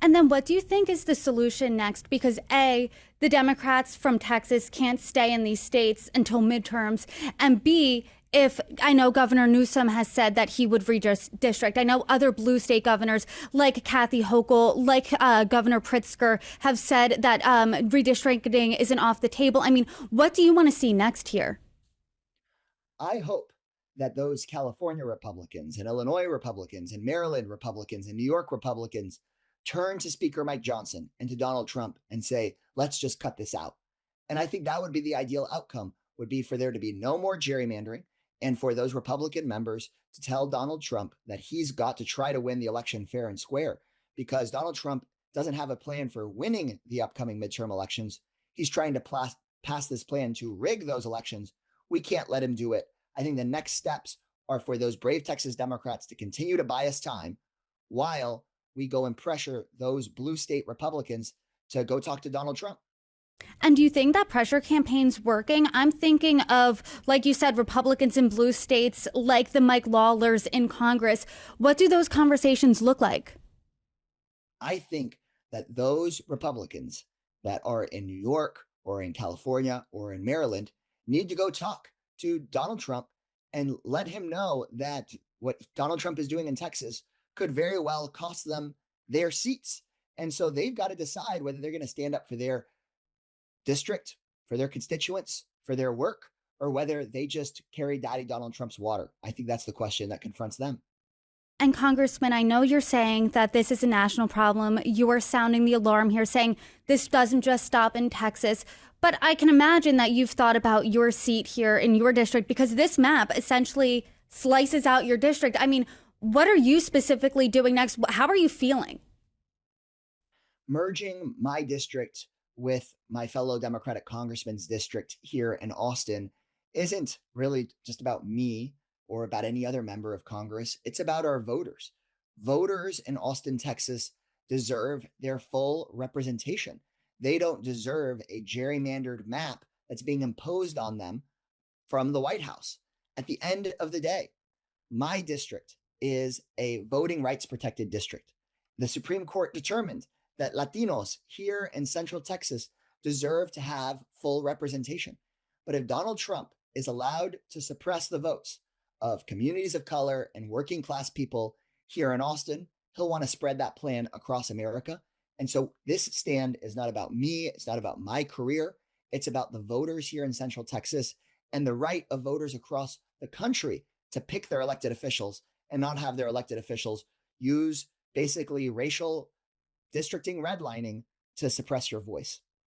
And then what do you think is the solution next? Because A, the Democrats from Texas can't stay in these states until midterms. And B, if I know Governor Newsom has said that he would redistrict. I know other blue state governors like Kathy Hochul, like Governor Pritzker have said that redistricting isn't off the table. I mean, what do you want to see next here? I hope that those California Republicans and Illinois Republicans and Maryland Republicans and New York Republicans turn to Speaker Mike Johnson and to Donald Trump and say, let's just cut this out. And I think that would be the ideal outcome, would be for there to be no more gerrymandering and for those Republican members to tell Donald Trump that he's got to try to win the election fair and square, because Donald Trump doesn't have a plan for winning the upcoming midterm elections. He's trying to pass this plan to rig those elections. We can't let him do it. I think the next steps are for those brave Texas Democrats to continue to buy us time while we go and pressure those blue state Republicans to go talk to Donald Trump. And do you think that pressure campaign's working? I'm thinking of, like you said, Republicans in blue states, like the Mike Lawlers in Congress. What do those conversations look like? I think that those Republicans that are in New York or in California or in Maryland need to go talk to Donald Trump and let him know that what Donald Trump is doing in Texas could very well cost them their seats. And so they've got to decide whether they're going to stand up for their district, for their constituents, for their work, or whether they just carry Daddy Donald Trump's water. I think that's the question that confronts them. And Congressman, I know you're saying that this is a national problem. You are sounding the alarm here, saying this doesn't just stop in Texas. But I can imagine that you've thought about your seat here in your district, because this map essentially slices out your district. I mean, what are you specifically doing next? How are you feeling? Merging my district with my fellow Democratic congressman's district here in Austin isn't really just about me or about any other member of Congress. It's about our voters. Voters in Austin, Texas deserve their full representation. They don't deserve a gerrymandered map that's being imposed on them from the White House. At the end of the day, my district is a voting rights protected district. The Supreme Court determined that Latinos here in Central Texas deserve to have full representation. But if Donald Trump is allowed to suppress the votes of communities of color and working class people here in Austin, he'll want to spread that plan across America. And so this stand is not about me. It's not about my career. It's about the voters here in Central Texas and the right of voters across the country to pick their elected officials and not have their elected officials use basically racial districting redlining to suppress your voice.